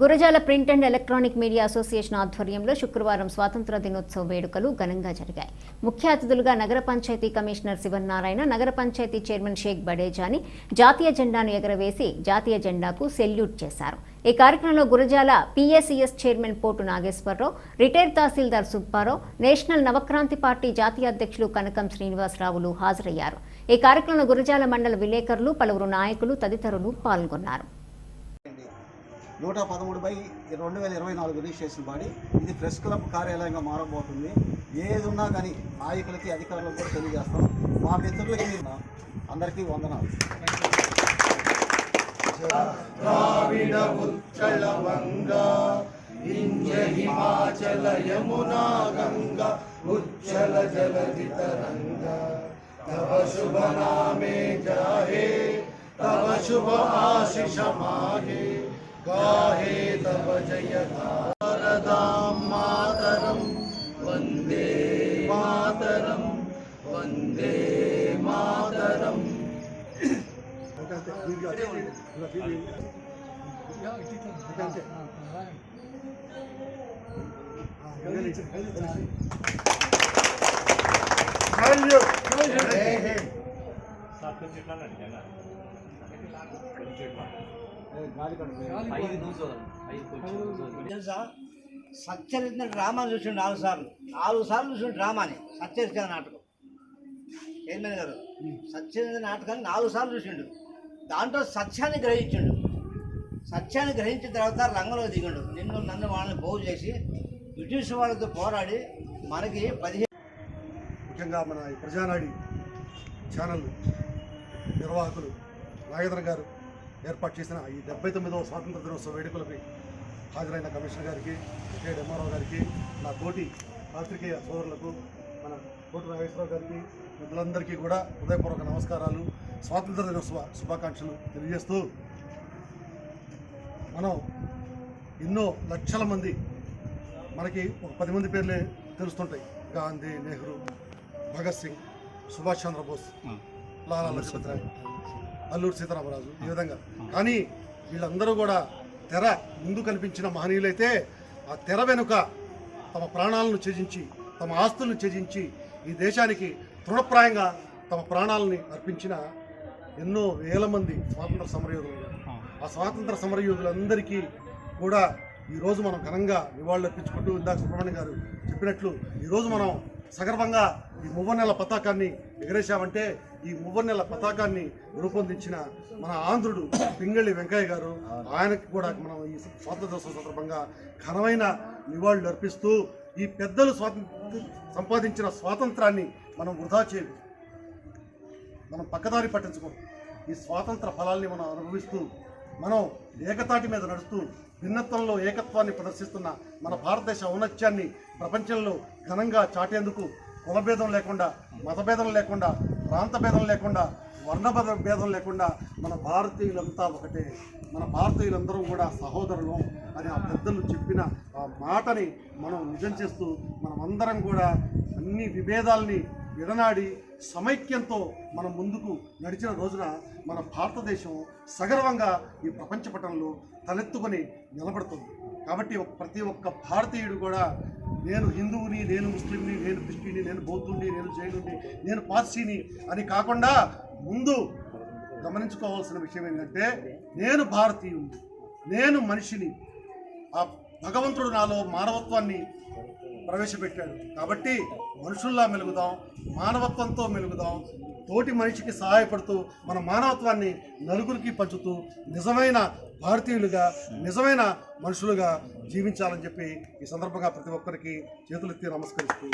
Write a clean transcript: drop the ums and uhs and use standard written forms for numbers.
Gurazala print and electronic media association ఆధ్వర్యంలో శుక్రవారం స్వాతంత్ర దినోత్సవ వేడుకలు ఘనంగా జరిగాయి. ముఖ్య అతిథులుగా నగర పంచాయతీ కమిషనర్ శివనారాయణ, నగర పంచాయతీ చైర్మన్ షేక్ బడేజాని జాతీయ జెండాను ఎగరవేసి జాతీయ జెండాకు సెల్యూట్ చేశారు. ఈ కార్యక్రమంలో గురజాల పిఎసిఎస్ చైర్మన్ పోటు నాగేశ్వరరావు, రిటైర్డ్ తహసీల్దార్ సుబ్బారావు, నేషనల్ నవక్రాంతి పార్టీ జాతీయ అధ్యక్షులు కనకం శ్రీనివాసరావులు హాజరయ్యారు. ఈ కార్యక్రమంలో గురజాల మండల విలేకరులు, పలువురు నాయకులు తదితరులు పాల్గొన్నారు. 113/2024 రిజిస్ట్రేషన్ బాడీ ఇది ప్రెస్ క్లబ్ కార్యాలయంగా మారబోతుంది. ఏది ఉన్నా కానీ నాయకులకి అధికారులకు కూడా తెలియజేస్తాం. మా మిత్రులకి అందరికీ వందనాలు. ద్రావిడ ఉచ్చల వంగా వింధ్య హిమాచల యమునా గంగా ఉచ్చల జలధి తరంగా తవ శుభ నామే జాహే తవ శుభ ఆశిష మాహే गाहे तव जय भारदां मातरं वन्दे मातरं वन्दे मातरं. తెలుసా సచ్చరిత్ర డ్రామా చూసిండు 4 సార్లు చూసిండు డ్రామాని. సచ్చరిత్ర నాటకం చైర్మన్ గారు సచ్చరిత్ర నాటకాన్ని 4 సార్లు చూసిండు. దాంట్లో సత్యాన్ని గ్రహించిండు. సత్యాన్ని గ్రహించిన తర్వాత రంగంలో దిగిండు. నన్ను వాళ్ళని పోగు చేసి బ్రిటిష్ వాళ్ళతో పోరాడి మనకి 15 ముఖ్యంగా మన ప్రజానాడి ఛానల్ నిర్వాహకులు నాగేంద్ర గారు ఏర్పాటు చేసిన ఈ 79వ స్వాతంత్ర దినోత్సవ వేడుకలపై హాజరైన కమిషనర్ గారికి, రిటైర్డ్ ఎంఆర్ఓ గారికి, నా తోటి పాత్రికేయ సోదరులకు, మన కోటి నాగేశ్వరరావు గారికి, మిత్రులందరికీ కూడా హృదయపూర్వక నమస్కారాలు, స్వాతంత్ర దినోత్సవ శుభాకాంక్షలు తెలియజేస్తూ, మనం ఎన్నో లక్షల మంది, మనకి ఒక 10 మంది పేర్లే తెలుస్తుంటాయి. గాంధీ, నెహ్రూ, భగత్ సింగ్, సుభాష్ చంద్రబోస్, లాలా లజపత్ రాయ్, అల్లూరి సీతారామరాజు, ఈ విధంగా. కానీ వీళ్ళందరూ కూడా తెర ముందు కనిపించిన మహనీయులైతే ఆ తెర వెనుక తమ ప్రాణాలను త్యజించి, తమ ఆస్తులను త్యజించి ఈ దేశానికి తృణప్రాయంగా తమ ప్రాణాలని అర్పించిన ఎన్నో వేల మంది స్వాతంత్ర సమరయోధులు. ఆ స్వాతంత్ర సమరయోధులందరికీ కూడా ఈరోజు మనం ఘనంగా నివాళులు అర్పించుకుంటూ, ఇందాక సుబ్రహ్మణ్యం గారు చెప్పినట్లు ఈరోజు మనం సగర్వంగా ఈ మువ్వన్నెల పతాకాన్ని ఎగరేశామంటే ఈ మువ్వన్నెల పతాకాన్ని రూపొందించిన మన ఆంధ్రుడు పింగళి వెంకయ్య గారు, ఆయనకి కూడా మనం ఈ స్వాతంత్రోత్సవ సందర్భంగా ఘనమైన నివాళులు అర్పిస్తూ, ఈ పెద్దలు సంపాదించిన స్వాతంత్రాన్ని మనం వృధా చేయదు, మనం పక్కదారి పట్టించుకోం. ఈ స్వాతంత్ర ఫలాల్ని మనం అనుభవిస్తూ, మనం ఏకతాటి మీద నడుస్తూ భిన్నత్వంలో ఏకత్వాన్ని ప్రదర్శిస్తున్న మన భారతదేశ ఔన్నత్యాన్ని ప్రపంచంలో ఘనంగా చాటేందుకు కులభేదం లేకుండా, మతభేదం లేకుండా, ప్రాంత భేదం లేకుండా, వర్ణ భేదం లేకుండా మన భారతీయులంతా ఒకటే, మన భారతీయులందరూ కూడా సహోదరులు అని ఆ పెద్దలు చెప్పిన ఆ మాటని మనం నిజం చేస్తూ, మనమందరం కూడా అన్ని విభేదాల్ని విడనాడి సమైక్యంతో మనం ముందుకు నడిచిన రోజున మన భారతదేశం సగర్వంగా ఈ ప్రపంచ పటంలో తలెత్తుకొని నిలబడుతుంది. కాబట్టి ప్రతి ఒక్క భారతీయుడు కూడా నేను హిందువుని, నేను ముస్లింని, నేను క్రిస్టియన్ని, నేను బౌద్ధుని, నేను జైనుని, నేను పార్సీని అని కాకుండా ముందు గమనించుకోవాల్సిన విషయం ఏంటంటే నేను భారతీయుని, నేను మనిషిని. ఆ భగవంతుడు నాలో మానవత్వాన్ని ప్రవేశపెట్టాడు. కాబట్టి మనుషుల్లా మెలుగుదాం, మానవత్వంతో మెలుగుదాం, తోటి మనిషికి సహాయపడుతూ మన మానవత్వాన్ని నలుగురికి పంచుతూ నిజమైన భారతీయులుగా, నిజమైన మనుషులుగా జీవించాలని చెప్పి ఈ సందర్భంగా ప్రతి ఒక్కరికి చేతులెత్తి నమస్కరిస్తూ